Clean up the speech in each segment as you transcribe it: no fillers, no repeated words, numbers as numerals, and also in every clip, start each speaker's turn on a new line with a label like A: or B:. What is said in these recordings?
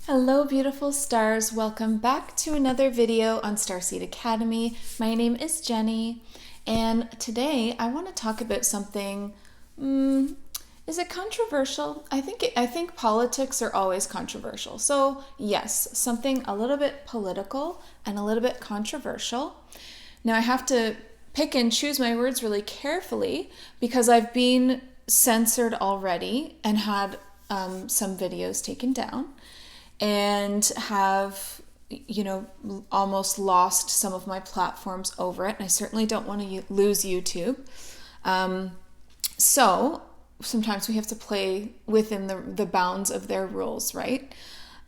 A: Hello beautiful stars, welcome back to another video on Starseed Academy. My name is Jenny and today I want to talk about something, is it controversial? I think politics are always controversial. So yes, something a little bit political and a little bit controversial. Now I have to pick and choose my words really carefully because I've been censored already and had some videos taken down, and have, almost lost some of my platforms over it. And I certainly don't want to lose YouTube. So sometimes we have to play within the bounds of their rules, right?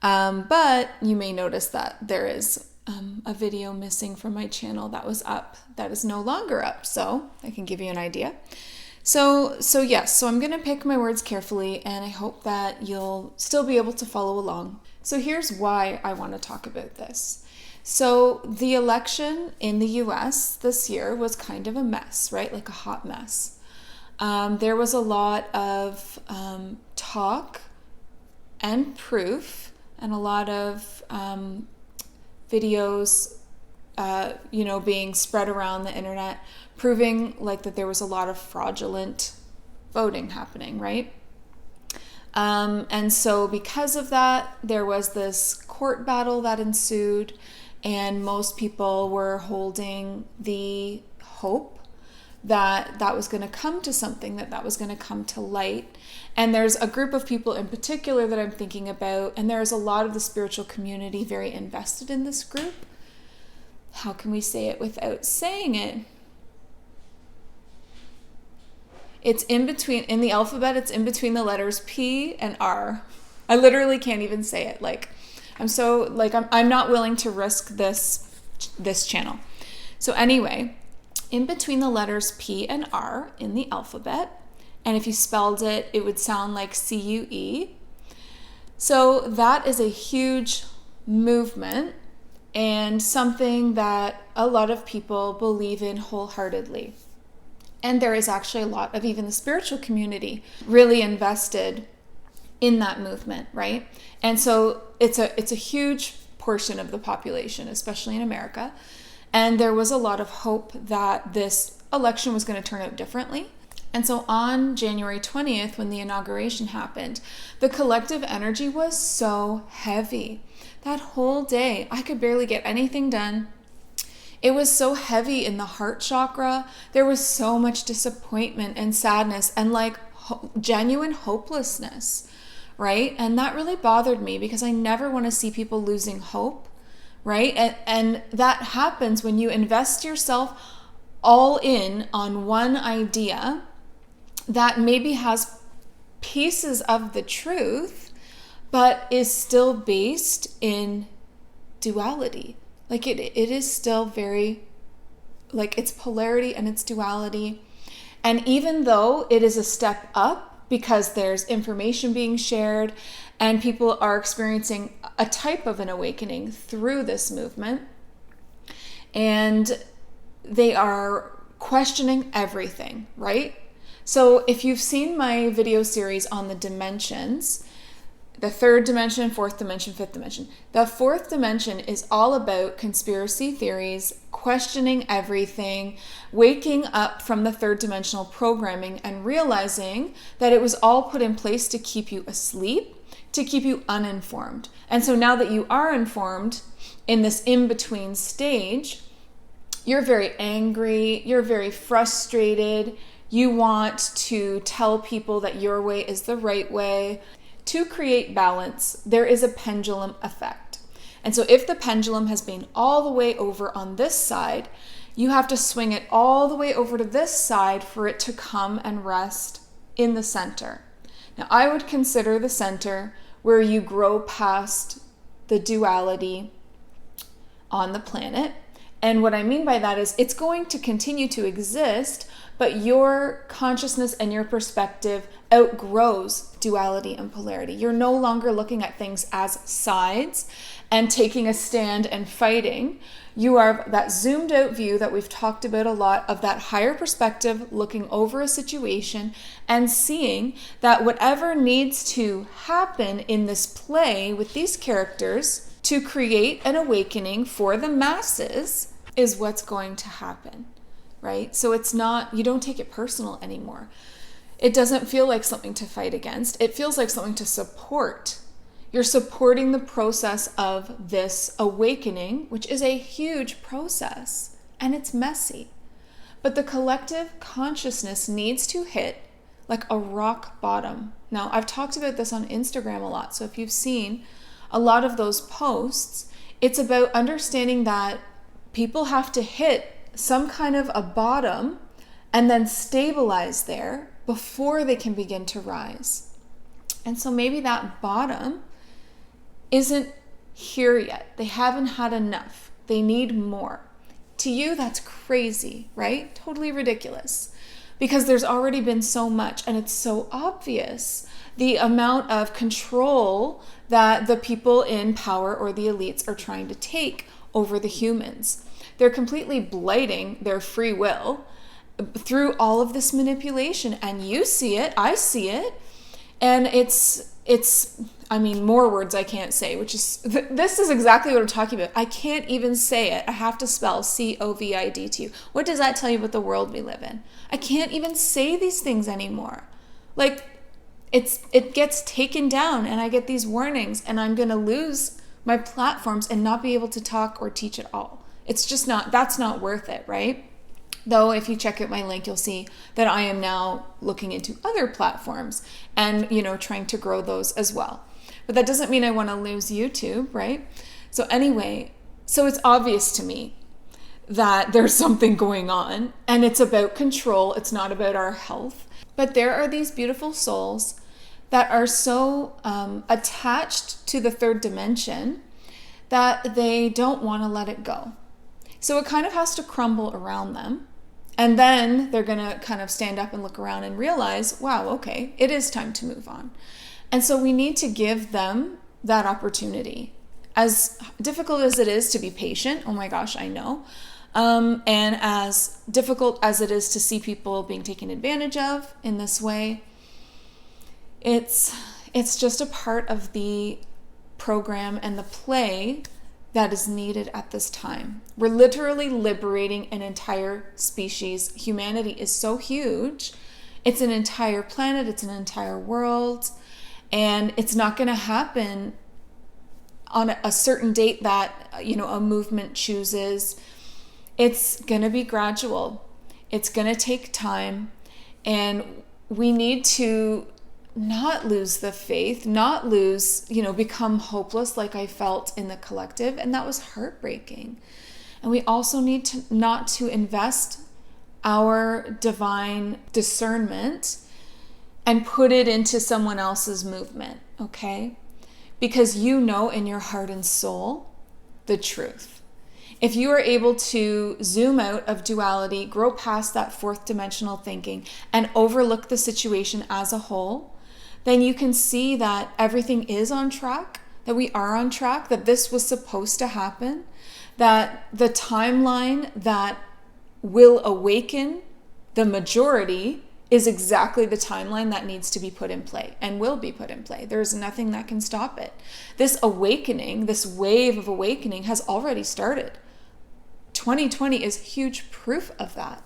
A: But you may notice that there is a video missing from my channel that was up that is no longer up. So I can give you an idea. So I'm going to pick my words carefully, and I hope that you'll still be able to follow along. So here's why I want to talk about this. So the election in the US this year was kind of a mess, right? Like a hot mess. There was a lot of talk and proof, and a lot of videos, being spread around the internet, proving like that there was a lot of fraudulent voting happening, right? And so because of that, there was this court battle that ensued, and most people were holding the hope that that was going to come to something, that was going to come to light. And there's a group of people in particular that I'm thinking about, and there's a lot of the spiritual community very invested in this group. How can we say it without saying it? It's in between, in the alphabet, it's in between the letters P and R. I literally can't even say it. I'm not willing to risk this channel. So anyway, in between the letters P and R in the alphabet, and if you spelled it, it would sound like CUE. So that is a huge movement and something that a lot of people believe in wholeheartely. And there is actually a lot of even the spiritual community really invested in that movement, right? And so it's a huge portion of the population, especially in America. And there was a lot of hope that this election was going to turn out differently. And so on January 20th, when the inauguration happened, the collective energy was so heavy. That whole day, I could barely get anything done. It was so heavy in the heart chakra. There was so much disappointment and sadness and genuine hopelessness, right? And that really bothered me because I never want to see people losing hope, right? And that happens when you invest yourself all in on one idea that maybe has pieces of the truth, but is still based in duality. It is still very, it's polarity and it's duality. And even though it is a step up because there's information being shared and people are experiencing a type of an awakening through this movement, and they are questioning everything, right? So if you've seen my video series on the dimensions, the third dimension, fourth dimension, fifth dimension. The fourth dimension is all about conspiracy theories, questioning everything, waking up from the third dimensional programming and realizing that it was all put in place to keep you asleep, to keep you uninformed. And so now that you are informed in this in-between stage, you're very angry, you're very frustrated, you want to tell people that your way is the right way. To create balance, there is a pendulum effect. And so if the pendulum has been all the way over on this side, you have to swing it all the way over to this side for it to come and rest in the center. Now, I would consider the center where you grow past the duality on the planet. And what I mean by that is it's going to continue to exist, but your consciousness and your perspective outgrows duality and polarity. You're no longer looking at things as sides and taking a stand and fighting. You are that zoomed out view that we've talked about a lot, of that higher perspective, looking over a situation and seeing that whatever needs to happen in this play with these characters to create an awakening for the masses is what's going to happen, right? So it's not, you don't take it personal anymore. It doesn't feel like something to fight against. It feels like something to support. You're supporting the process of this awakening, which is a huge process, and it's messy. But the collective consciousness needs to hit like a rock bottom. Now, I've talked about this on Instagram a lot, so if you've seen a lot of those posts, it's about understanding that people have to hit some kind of a bottom and then stabilize there before they can begin to rise. And so maybe that bottom isn't here yet. They haven't had enough. They need more. To you, that's crazy, right? Totally ridiculous. Because there's already been so much, and it's so obvious the amount of control that the people in power or the elites are trying to take over the humans. They're completely blighting their free will through all of this manipulation, and you see it, I see it, and it's I mean, more words I can't say, which is, this is exactly what I'm talking about. I can't even say it. I have to spell COVID to you. What does that tell you about the world we live in? I can't even say these things anymore. Like, it gets taken down, and I get these warnings, and I'm going to lose my platforms and not be able to talk or teach at all. It's just not, that's not worth it, right? Though if you check out my link, you'll see that I am now looking into other platforms and, trying to grow those as well. But that doesn't mean I want to lose YouTube, right? So anyway, so it's obvious to me that there's something going on, and it's about control. It's not about our health. But there are these beautiful souls that are so attached to the third dimension that they don't want to let it go. So it kind of has to crumble around them. And then they're going to kind of stand up and look around and realize, wow, okay, it is time to move on. And so we need to give them that opportunity. As difficult as it is to be patient, oh my gosh, I know. And as difficult as it is to see people being taken advantage of in this way, it's just a part of the program and the play that is needed at this time. We're literally liberating an entire species. Humanity is so huge. It's an entire planet. It's an entire world. And it's not going to happen on a certain date that, a movement chooses. It's going to be gradual. It's going to take time. And we need to not lose the faith, not lose, become hopeless like I felt in the collective. And that was heartbreaking. And we also need to not to invest our divine discernment and put it into someone else's movement, okay? Because you know in your heart and soul the truth. If you are able to zoom out of duality, grow past that fourth dimensional thinking, and overlook the situation as a whole, then you can see that everything is on track, that we are on track, that this was supposed to happen, that the timeline that will awaken the majority is exactly the timeline that needs to be put in play and will be put in play. There's nothing that can stop it. This awakening, this wave of awakening has already started. 2020 is huge proof of that.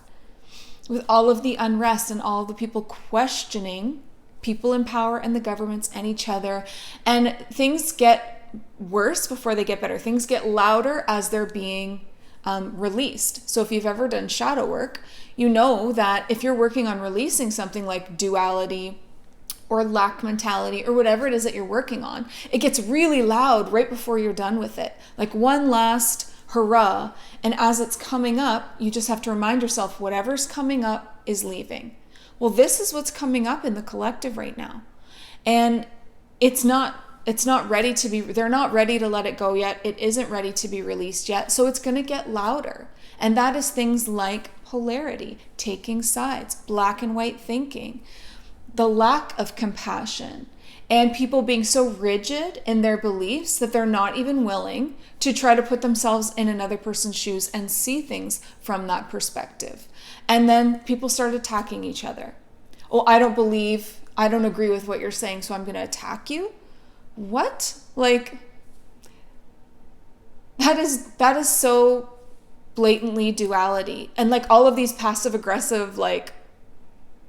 A: With all of the unrest and all of the people questioning people in power and the governments and each other, and things get worse before they get better. Things get louder as they're being released. So if you've ever done shadow work, you know that if you're working on releasing something like duality or lack mentality or whatever it is that you're working on, it gets really loud right before you're done with it. Like one last hurrah. And as it's coming up, you just have to remind yourself whatever's coming up is leaving. Well, this is what's coming up in the collective right now. And it's not ready to be, they're not ready to let it go yet. It isn't ready to be released yet. So it's going to get louder. And that is things like polarity, taking sides, black and white thinking, the lack of compassion, and people being so rigid in their beliefs that they're not even willing to try to put themselves in another person's shoes and see things from that perspective. And then people start attacking each other. Oh, I don't agree with what you're saying, so I'm going to attack you. What? Like, that is so blatantly duality. And like all of these passive aggressive like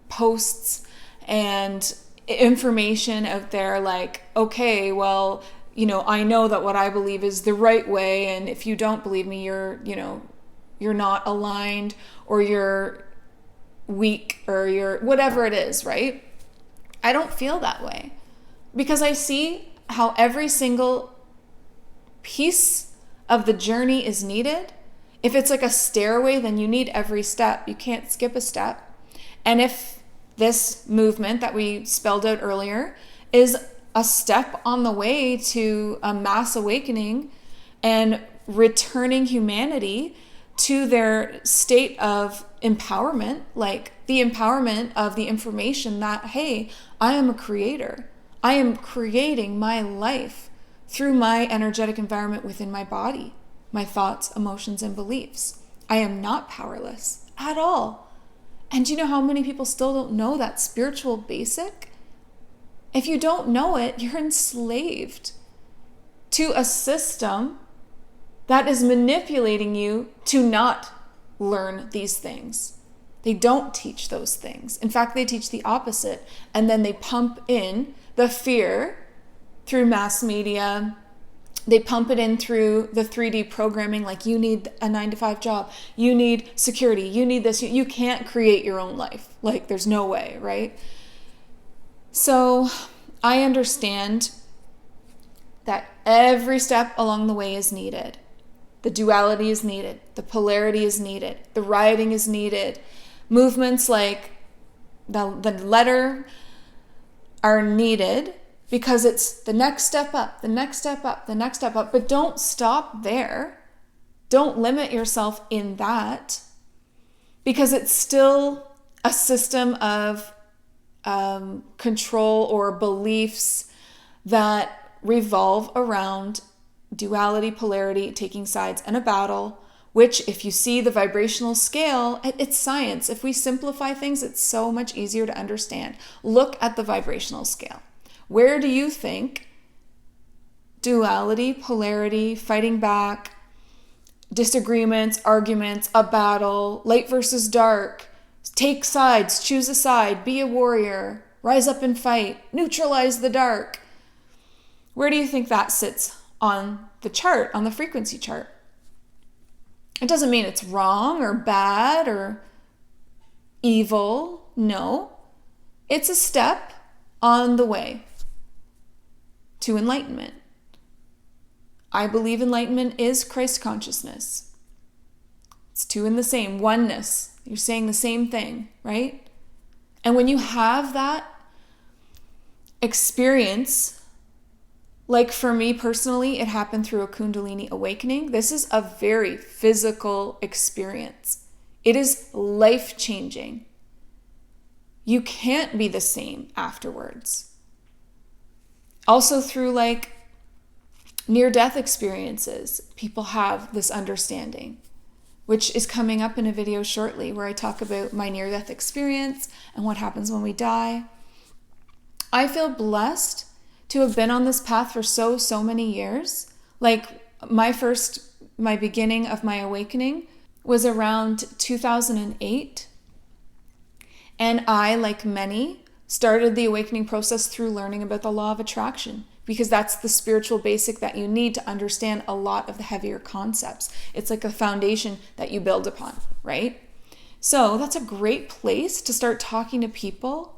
A: posts and information out there, like, okay, well, I know that what I believe is the right way, and if you don't believe me, you're not aligned, or you're weak, or you're whatever it is, right? I don't feel that way, because I see how every single piece of the journey is needed. If it's like a stairway, then you need every step. You can't skip a step. And if this movement that we spelled out earlier is a step on the way to a mass awakening and returning humanity to their state of empowerment, like the empowerment of the information that, hey, I am a creator. I am creating my life through my energetic environment within my body, my thoughts, emotions, and beliefs. I am not powerless at all. And do you know how many people still don't know that spiritual basic? If you don't know it, you're enslaved to a system that is manipulating you to not learn these things. They don't teach those things. In fact, they teach the opposite. And then they pump in the fear through mass media. They pump it in through the 3D programming, like you need a 9-to-5 job, you need security, you need this. You can't create your own life. Like, there's no way, right? So I understand that every step along the way is needed. The duality is needed. The polarity is needed. The rioting is needed. Movements like the letter are needed, because it's the next step up, the next step up, the next step up. But don't stop there. Don't limit yourself in that, because it's still a system of control or beliefs that revolve around duality, polarity, taking sides, and a battle, which, if you see the vibrational scale, it's science. If we simplify things, it's so much easier to understand. Look at the vibrational scale. Where do you think duality, polarity, fighting back, disagreements, arguments, a battle, light versus dark, take sides, choose a side, be a warrior, rise up and fight, neutralize the dark? Where do you think that sits on the chart, on the frequency chart? It doesn't mean it's wrong or bad or evil. No, it's a step on the way to enlightenment. I believe enlightenment is Christ consciousness. It's two in the same, oneness. You're saying the same thing, right? And when you have that experience, like for me personally, it happened through a Kundalini awakening. This is a very physical experience. It is life-changing. You can't be the same afterwards. Also through like near-death experiences, people have this understanding, which is coming up in a video shortly where I talk about my near-death experience and what happens when we die. I feel blessed to have been on this path for so many years. Like my beginning of my awakening was around 2008. And I, like many, started the awakening process through learning about the law of attraction, because that's the spiritual basic that you need to understand a lot of the heavier concepts. It's like a foundation that you build upon, right? So that's a great place to start talking to people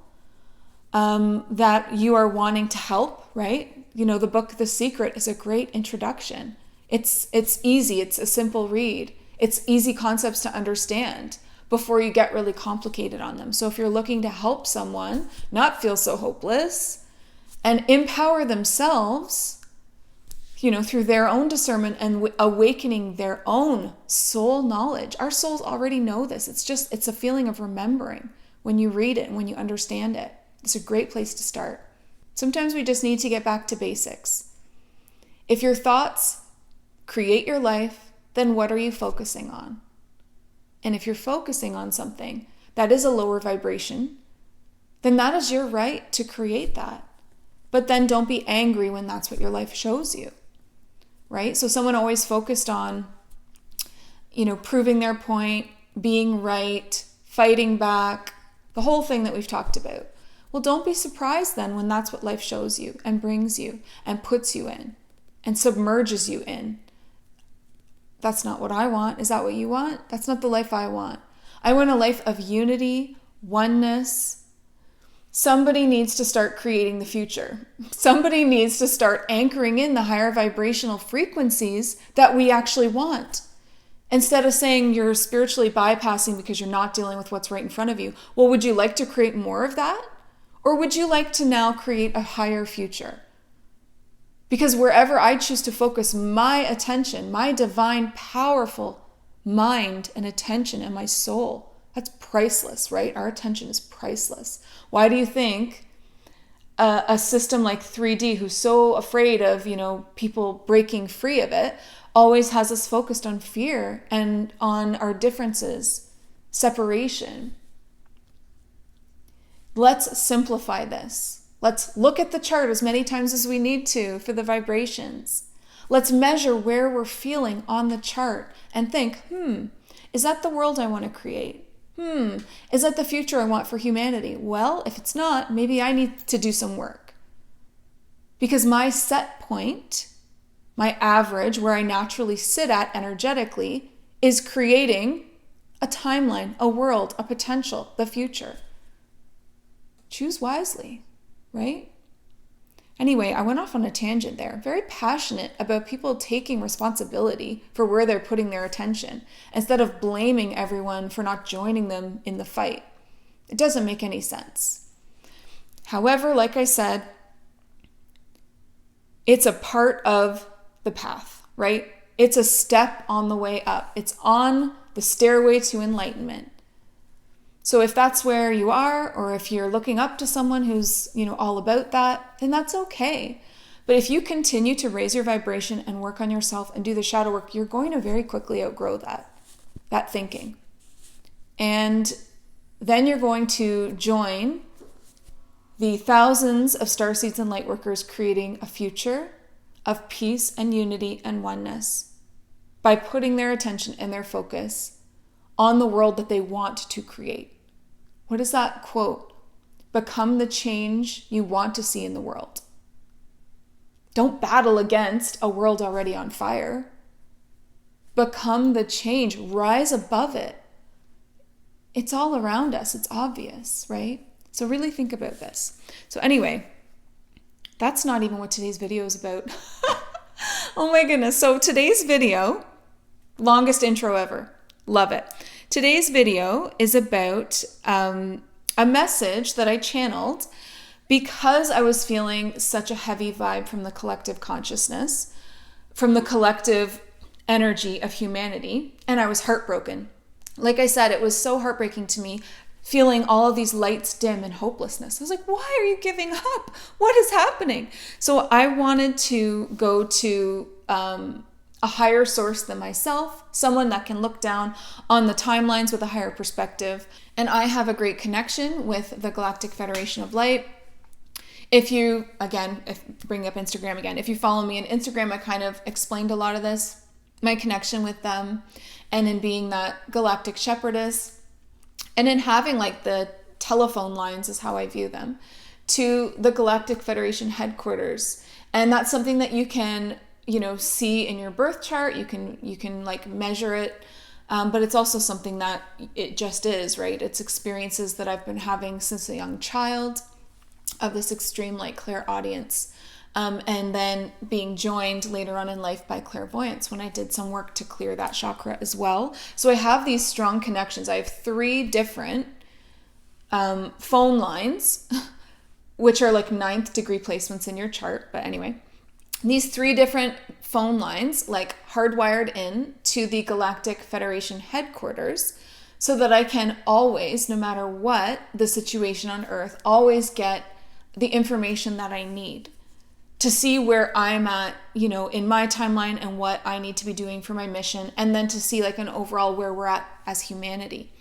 A: that you are wanting to help, right? You know, the book The Secret is a great introduction. It's easy. It's a simple read. It's easy concepts to understand before you get really complicated on them. So if you're looking to help someone not feel so hopeless and empower themselves, through their own discernment and awakening their own soul knowledge. Our souls already know this. It's a feeling of remembering when you read it and when you understand it. It's a great place to start. Sometimes we just need to get back to basics. If your thoughts create your life, then what are you focusing on? And if you're focusing on something that is a lower vibration, then that is your right to create that. But then don't be angry when that's what your life shows you, right? So someone always focused on, proving their point, being right, fighting back, the whole thing that we've talked about. Well, don't be surprised then when that's what life shows you and brings you and puts you in and submerges you in. That's not what I want. Is that what you want? That's not the life I want. I want a life of unity, oneness. Somebody needs to start creating the future. Somebody needs to start anchoring in the higher vibrational frequencies that we actually want. Instead of saying you're spiritually bypassing because you're not dealing with what's right in front of you. Well, would you like to create more of that? Or would you like to now create a higher future? Because wherever I choose to focus my attention, my divine, powerful mind and attention and my soul, that's priceless, right? Our attention is priceless. Why do you think a system like 3D, who's so afraid of, people breaking free of it, always has us focused on fear and on our differences, separation? Let's simplify this. Let's look at the chart as many times as we need to for the vibrations. Let's measure where we're feeling on the chart and think, is that the world I want to create? Is that the future I want for humanity? Well, if it's not, maybe I need to do some work. Because my set point, my average, where I naturally sit at energetically, is creating a timeline, a world, a potential, the future. Choose wisely, right? Anyway, I went off on a tangent there. Very passionate about people taking responsibility for where they're putting their attention instead of blaming everyone for not joining them in the fight. It doesn't make any sense. However, like I said, it's a part of the path, right? It's a step on the way up. It's on the stairway to enlightenment. So if that's where you are, or if you're looking up to someone who's, all about that, then that's okay. But if you continue to raise your vibration and work on yourself and do the shadow work, you're going to very quickly outgrow that thinking. And then you're going to join the thousands of starseeds and lightworkers creating a future of peace and unity and oneness by putting their attention and their focus on the world that they want to create. What is that quote? Become the change you want to see in the world. Don't battle against a world already on fire. Become the change. Rise above it. It's all around us. It's obvious, right? So really think about this. So anyway, that's not even what today's video is about. Oh my goodness. So today's video, longest intro ever. Love it. Today's video is about a message that I channeled because I was feeling such a heavy vibe from the collective consciousness, from the collective energy of humanity, and I was heartbroken. Like I said, it was so heartbreaking to me, feeling all of these lights dim and hopelessness. I was like, why are you giving up? What is happening? So I wanted to go to a higher source than myself, someone that can look down on the timelines with a higher perspective. And I have a great connection with the Galactic Federation of Light. If you, bring up Instagram again, if you follow me on Instagram, I kind of explained a lot of this, my connection with them, and in being that galactic shepherdess, and in having the telephone lines is how I view them, to the Galactic Federation headquarters. And that's something that you can see in your birth chart. You can measure it, but it's also something that it just is, right? It's experiences that I've been having since a young child of this extreme clairaudience, and then being joined later on in life by clairvoyance when I did some work to clear that chakra as well. So I have these strong connections. I have 3 different phone lines, which are 9th degree placements in your chart. But anyway, these 3 different phone lines, like hardwired in to the Galactic Federation headquarters, so that I can always, no matter what the situation on Earth, always get the information that I need to see where I'm at, in my timeline and what I need to be doing for my mission, and then to see like an overall where we're at as humanity.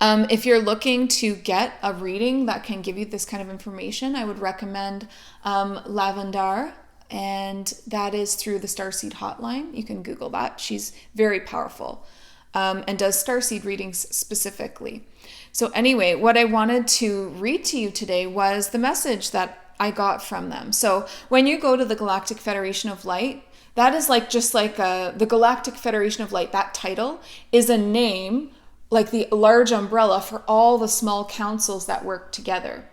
A: If you're looking to get a reading that can give you this kind of information, I would recommend Lavendar, and that is through the Starseed Hotline. You can Google that. She's very powerful and does Starseed readings specifically. So anyway, what I wanted to read to you today was the message that I got from them. So when you go to the Galactic Federation of Light, that is like just like the Galactic Federation of Light, that title is a name, like the large umbrella for all the small councils that work together.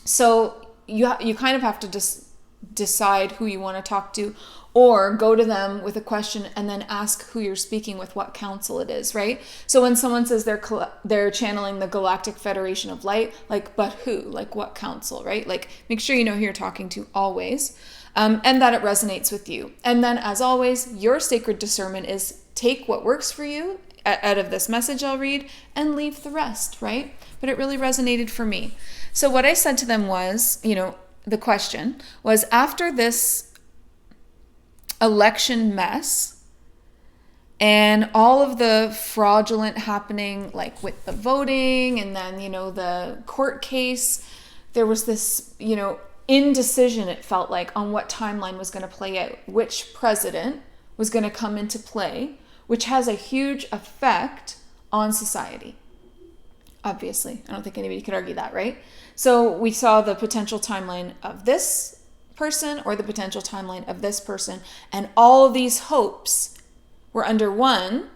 A: So you kind of have to just decide who you want to talk to, or go to them with a question and then ask who you're speaking with, what council it is, right? So when someone says they're channeling the Galactic Federation of Light, like, but who? Like, what council, right? Like, make sure you know who you're talking to always, and that it resonates with you. And then, as always, your sacred discernment is take what works for you out of this message I'll read and leave the rest, right? But it really resonated for me. So what I said to them was, the question was, after this election mess and all of the fraudulent happening, like with the voting and then, the court case, there was this, indecision, it felt like, on what timeline was going to play out, which president was going to come into play, which has a huge effect on society. Obviously, I don't think anybody could argue that, right? So we saw the potential timeline of this person or the potential timeline of this person, and all these hopes were under one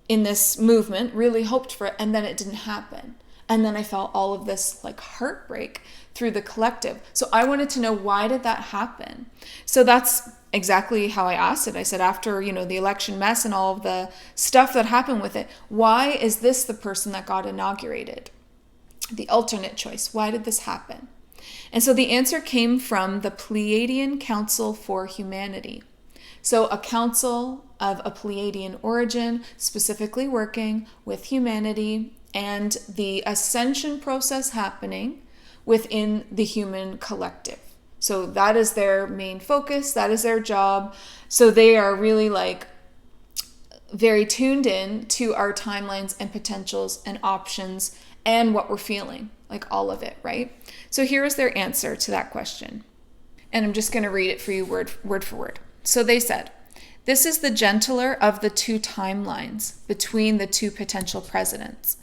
A: in this movement, really hoped for it, and then it didn't happen. And then I felt all of this like heartbreak through the collective. So I wanted to know, why did that happen? So that's exactly how I asked it. I said, after, the election mess and all of the stuff that happened with it, why is this the person that got inaugurated? The alternate choice. Why did this happen? And so the answer came from the Pleiadian Council For Humanity. So a council of a Pleiadian origin, specifically working with humanity and the ascension process happening within the human collective. So that is their main focus. That is their job. So they are really like very tuned in to our timelines and potentials and options and what we're feeling, like all of it, right? So here is their answer to that question. And I'm just going to read it for you word for word. So they said, this is the gentler of the 2 timelines between the 2 potential presidents,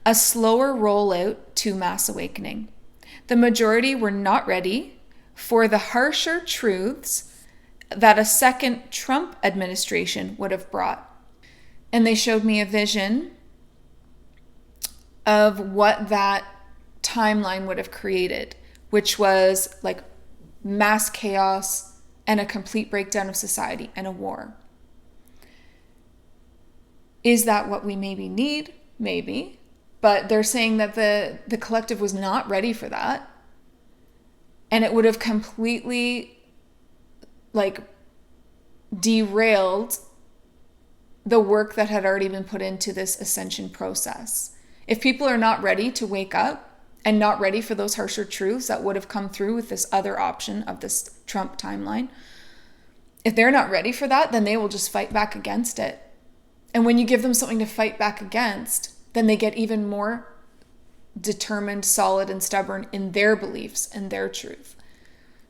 A: a slower rollout to mass awakening. The majority were not ready for the harsher truths that a second Trump administration would have brought. And they showed me a vision of what that timeline would have created, which was like mass chaos and a complete breakdown of society and a war. Is that what we maybe need? Maybe. But they're saying that the collective was not ready for that. And it would have completely like derailed the work that had already been put into this ascension process. If people are not ready to wake up and not ready for those harsher truths that would have come through with this other option of this Trump timeline, if they're not ready for that, then they will just fight back against it. And when you give them something to fight back against, then they get even more determined, solid, and stubborn in their beliefs and their truth.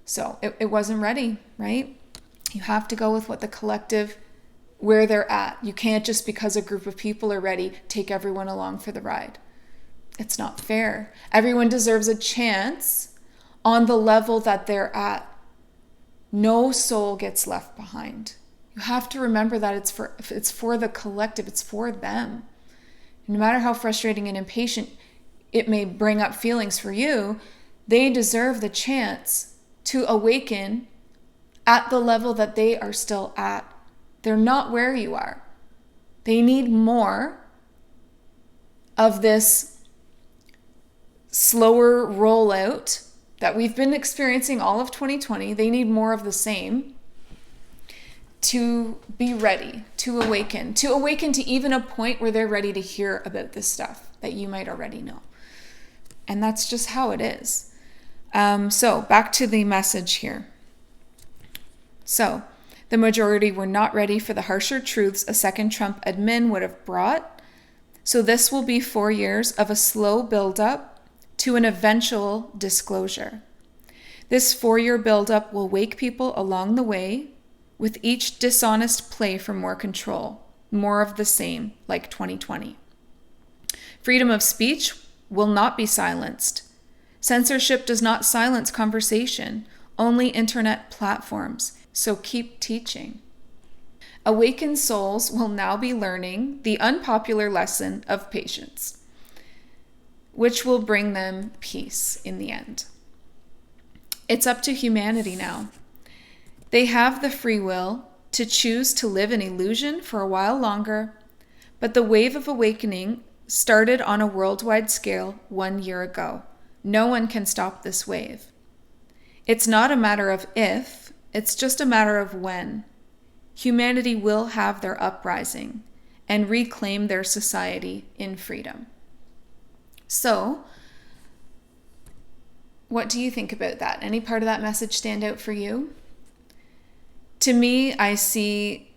A: So it wasn't ready, right? You have to go with what the collective, where they're at. You can't just because a group of people are ready, take everyone along for the ride. It's not fair. Everyone deserves a chance on the level that they're at. No soul gets left behind. You have to remember that it's for the collective, it's for them. No matter how frustrating and impatient it may bring up feelings for you, they deserve the chance to awaken at the level that they are still at. They're not where you are. They need more of this slower rollout that we've been experiencing all of 2020. They need more of the same to be ready, to awaken to even a point where they're ready to hear about this stuff that you might already know. And that's just how it is. So back to the message here. So the majority were not ready for the harsher truths a second Trump admin would have brought. So this will be 4 years of a slow buildup to an eventual disclosure. This 4-year buildup will wake people along the way, with each dishonest play for more control, more of the same, like 2020. Freedom of speech will not be silenced. Censorship does not silence conversation, only internet platforms, so keep teaching. Awakened souls will now be learning the unpopular lesson of patience, which will bring them peace in the end. It's up to humanity now. They have the free will to choose to live in illusion for a while longer, but the wave of awakening started on a worldwide scale 1 year ago. No one can stop this wave. It's not a matter of if, it's just a matter of when. Humanity will have their uprising and reclaim their society in freedom. So, what do you think about that? Any part of that message stand out for you? To me, I see,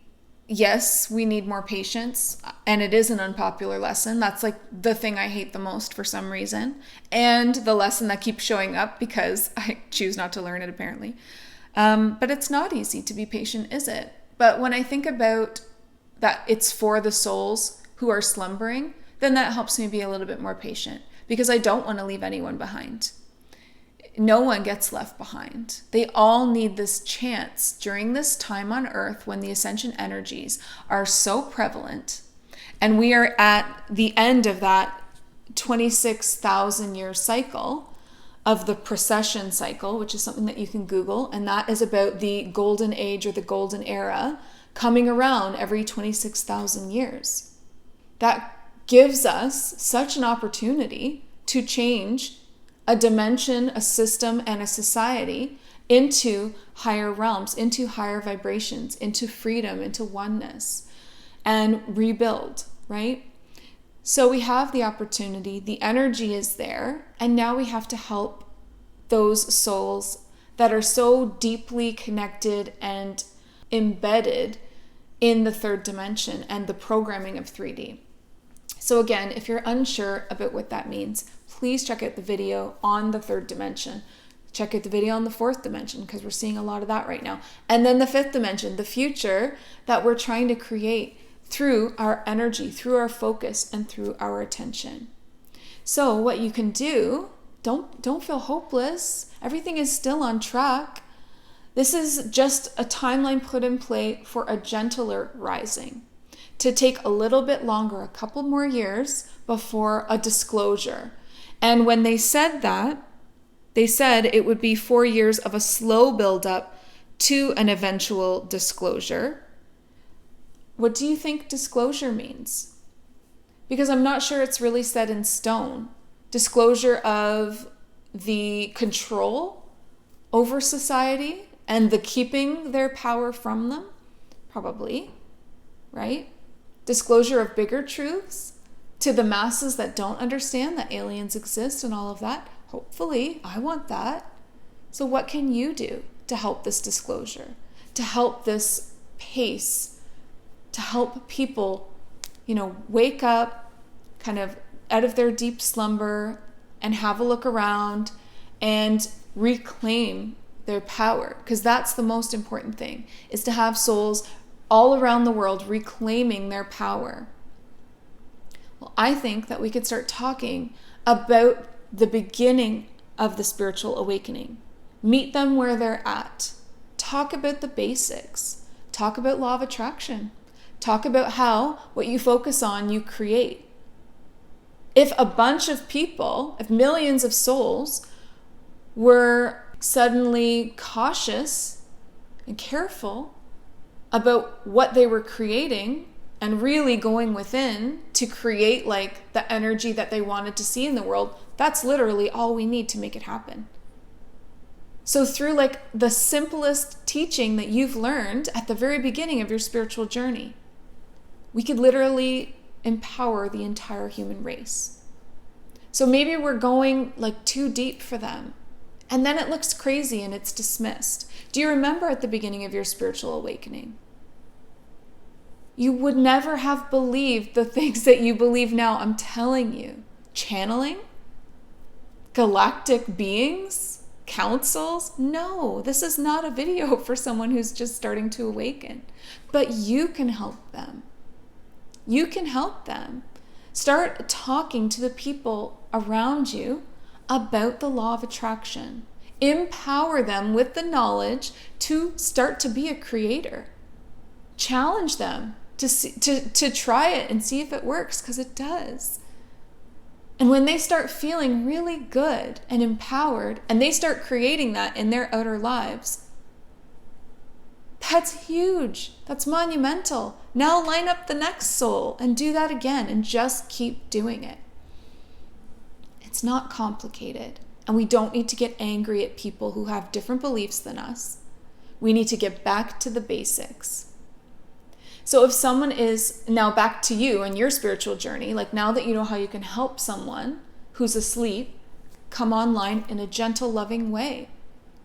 A: yes, we need more patience, and it is an unpopular lesson. That's like the thing I hate the most for some reason, and the lesson that keeps showing up because I choose not to learn it, apparently. But it's not easy to be patient, is it? But when I think about that it's for the souls who are slumbering, then that helps me be a little bit more patient, because I don't want to leave anyone behind. No one gets left behind. They all need this chance during this time on Earth when the ascension energies are so prevalent, and we are at the end of that 26,000 year cycle of the precession cycle, which is something that you can Google, and that is about the golden age or the golden era coming around every 26,000 years. That gives us such an opportunity to change a dimension, a system, and a society into higher realms, into higher vibrations, into freedom, into oneness, and rebuild, right? So we have the opportunity, the energy is there, and now we have to help those souls that are so deeply connected and embedded in the third dimension and the programming of 3D. So again, if you're unsure about what that means, please check out the video on the third dimension. Check out the video on the fourth dimension, because we're seeing a lot of that right now. And then the fifth dimension, the future that we're trying to create through our energy, through our focus, and through our attention. So what you can do, don't feel hopeless. Everything is still on track. This is just a timeline put in play for a gentler rising, to take a little bit longer, a couple more years before a disclosure. And when they said that, they said it would be 4 years of a slow buildup to an eventual disclosure. What do you think disclosure means? Because I'm not sure it's really set in stone. Disclosure of the control over society and the keeping their power from them? Probably, right? Disclosure of bigger truths to the masses that don't understand that aliens exist and all of that. Hopefully, I want that. So what can you do to help this disclosure, to help this pace, to help people, wake up kind of out of their deep slumber and have a look around and reclaim their power? Because that's the most important thing, is to have souls all around the world reclaiming their power. Well, I think that we could start talking about the beginning of the spiritual awakening. Meet them where they're at. Talk about the basics. Talk about law of attraction. Talk about how what you focus on, you create. If a bunch of people, if millions of souls were suddenly cautious and careful about what they were creating and really going within to create the energy that they wanted to see in the world, that's literally all we need to make it happen. So through like the simplest teaching that you've learned at the very beginning of your spiritual journey, we could literally empower the entire human race. So maybe we're going like too deep for them, and then it looks crazy and it's dismissed. Do you remember at the beginning of your spiritual awakening? You would never have believed the things that you believe now. I'm telling you. Channeling? Galactic beings? Councils? No, this is not a video for someone who's just starting to awaken. But you can help them. You can help them. Start talking to the people around you about the law of attraction. Empower them with the knowledge to start to be a creator. Challenge them to try it and see if it works, because it does. And when they start feeling really good and empowered, and they start creating that in their outer lives, that's huge. That's monumental. Now line up the next soul and do that again, and just keep doing it. It's not complicated, and we don't need to get angry at people who have different beliefs than us. We need to get back to the basics. So if someone is now back to you in your spiritual journey, like now that you know how you can help someone who's asleep come online in a gentle, loving way.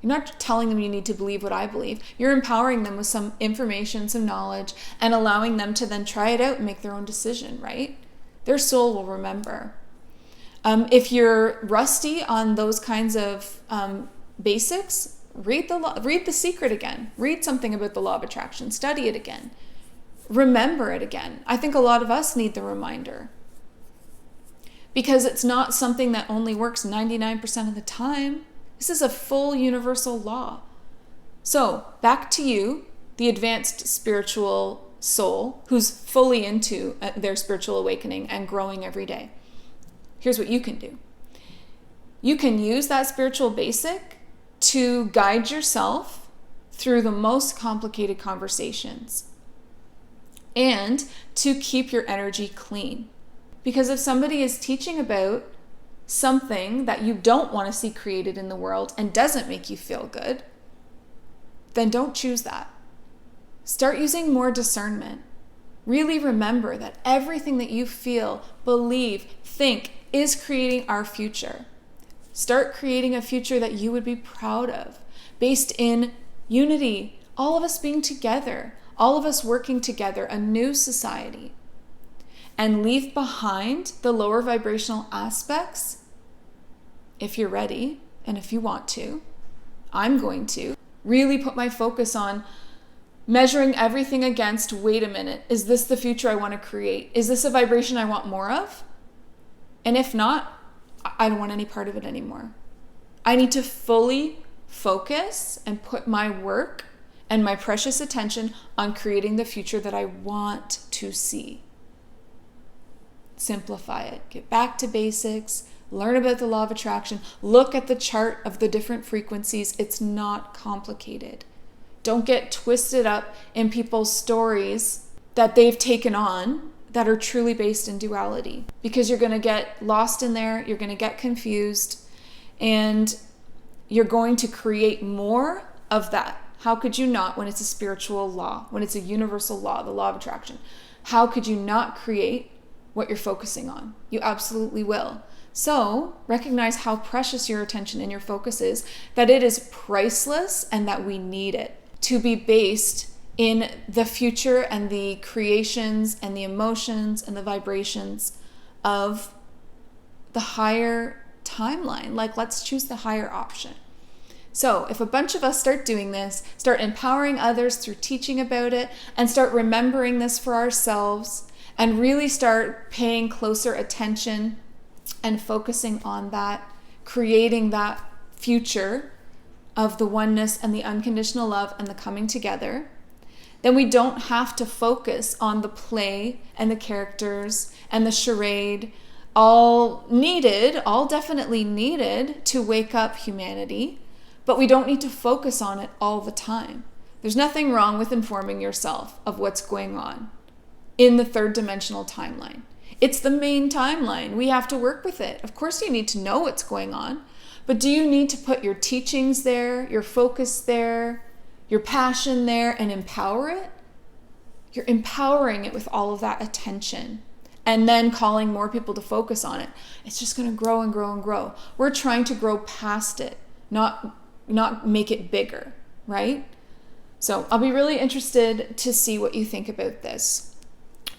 A: You're not telling them you need to believe what I believe. You're empowering them with some information, some knowledge, and allowing them to then try it out and make their own decision, right? Their soul will remember. If you're rusty on those kinds of basics, read The Secret again. Read something about the law of attraction. Study it again. Remember it again. I think a lot of us need the reminder, because it's not something that only works 99% of the time. This is a full universal law. So back to you, the advanced spiritual soul who's fully into their spiritual awakening and growing every day. Here's what you can do. You can use that spiritual basic to guide yourself through the most complicated conversations, and to keep your energy clean. Because if somebody is teaching about something that you don't want to see created in the world and doesn't make you feel good, then don't choose that. Start using more discernment. Really remember that everything that you feel, believe, think is creating our future. Start creating a future that you would be proud of, based in unity, all of us being together, all of us working together, a new society. And leave behind the lower vibrational aspects if you're ready and if you want to. I'm going to really put my focus on measuring everything against, wait a minute, is this the future I want to create? Is this a vibration I want more of? And if not, I don't want any part of it anymore. I need to fully focus and put my work and my precious attention on creating the future that I want to see. Simplify it. Get back to basics. Learn about the law of attraction. Look at the chart of the different frequencies. It's not complicated. Don't get twisted up in people's stories that they've taken on that are truly based in duality, because you're going to get lost in there. You're going to get confused, and you're going to create more of that. How could you not, when it's a spiritual law, when it's a universal law, the law of attraction? How could you not create what you're focusing on? You absolutely will. So recognize how precious your attention and your focus is, that it is priceless, and that we need it to be based in the future and the creations and the emotions and the vibrations of the higher timeline. Like, let's choose the higher option. So if a bunch of us start doing this, start empowering others through teaching about it, and start remembering this for ourselves, and really start paying closer attention and focusing on that, creating that future of the oneness and the unconditional love and the coming together, then we don't have to focus on the play and the characters and the charade, all definitely needed to wake up humanity. But we don't need to focus on it all the time. There's nothing wrong with informing yourself of what's going on in the third dimensional timeline. It's the main timeline. We have to work with it. Of course, you need to know what's going on, But do you need to put your teachings there, your focus there, your passion there, and empower it? You're empowering it with all of that attention and then calling more people to focus on it. It's just going to grow and grow and grow. We're trying to grow past it, not make it bigger, right? So I'll be really interested to see what you think about this.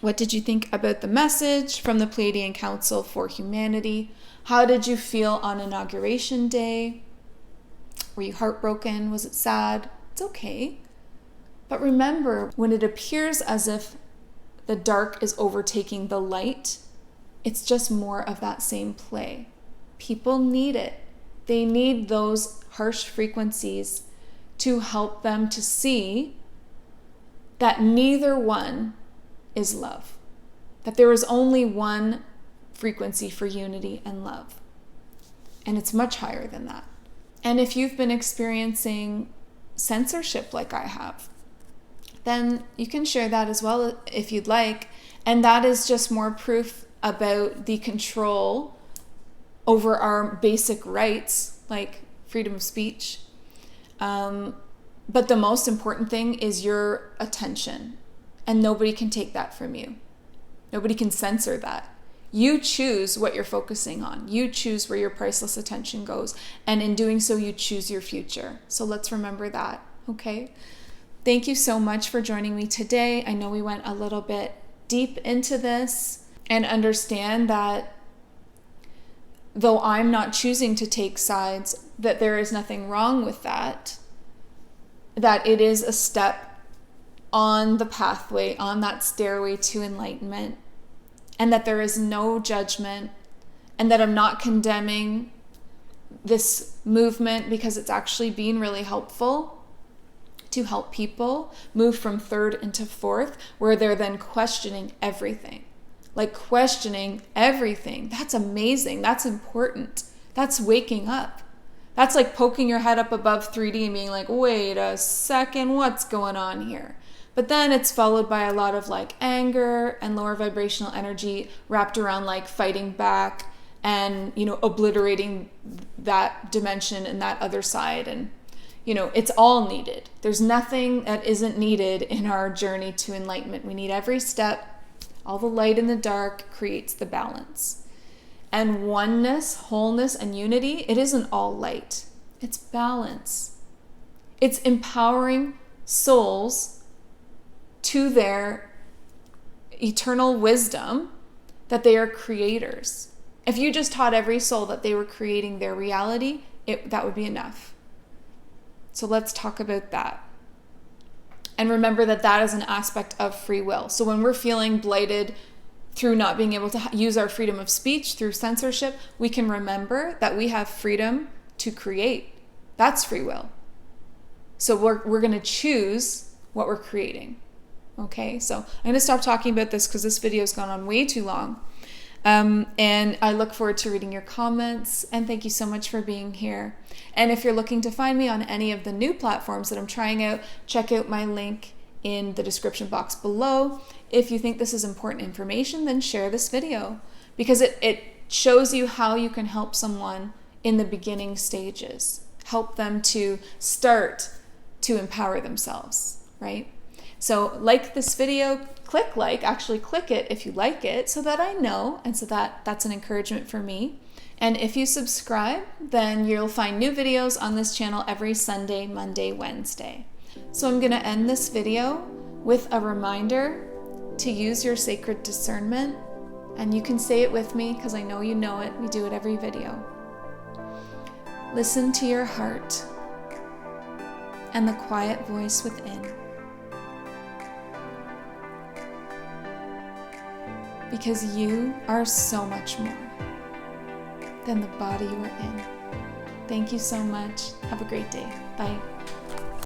A: What did you think about the message from the Pleiadian Council for Humanity? How did you feel on Inauguration Day? Were you heartbroken? Was it sad? It's okay. But remember, when it appears as if the dark is overtaking the light, it's just more of that same play. People need it. They need those harsh frequencies to help them to see that neither one is love. That there is only one frequency for unity and love. And it's much higher than that. And if you've been experiencing censorship like I have, then you can share that as well if you'd like. And that is just more proof about the control over our basic rights, like freedom of speech. But the most important thing is your attention. And nobody can take that from you. Nobody can censor that. You choose what you're focusing on. You choose where your priceless attention goes. And in doing so, you choose your future. So let's remember that, okay? Thank you so much for joining me today. I know we went a little bit deep into this, and understand that though I'm not choosing to take sides, that there is nothing wrong with that, that it is a step on the pathway, on that stairway to enlightenment, and that there is no judgment, and that I'm not condemning this movement because it's actually been really helpful to help people move from third into fourth, where they're then questioning everything. Like questioning everything. That's amazing. That's important. That's waking up. That's like poking your head up above 3D and being like, wait a second, what's going on here? But then it's followed by a lot of like anger and lower vibrational energy wrapped around like fighting back and, obliterating that dimension and that other side. And, it's all needed. There's nothing that isn't needed in our journey to enlightenment. We need every step. All the light in the dark creates the balance. And oneness, wholeness, and unity, it isn't all light. It's balance. It's empowering souls to their eternal wisdom that they are creators. If you just taught every soul that they were creating their reality, that would be enough. So let's talk about that. And remember that that is an aspect of free will. So when we're feeling blighted through not being able to use our freedom of speech, through censorship, we can remember that we have freedom to create. That's free will. So we're going to choose what we're creating. Okay, so I'm going to stop talking about this because this video has gone on way too long. And I look forward to reading your comments, and thank you so much for being here. And if you're looking to find me on any of the new platforms that I'm trying out, check out my link in the description box below. If you think this is important information, then share this video, because it shows you how you can help someone in the beginning stages, help them to start to empower themselves, right? So like this video, actually click it if you like it, so that I know, and so that's an encouragement for me. And if you subscribe, then you'll find new videos on this channel every Sunday, Monday, Wednesday. So I'm going to end this video with a reminder to use your sacred discernment, and you can say it with me because I know you know it. We do it every video. Listen to your heart and the quiet voice within. Because you are so much more than the body you are in. Thank you so much. Have a great day. Bye.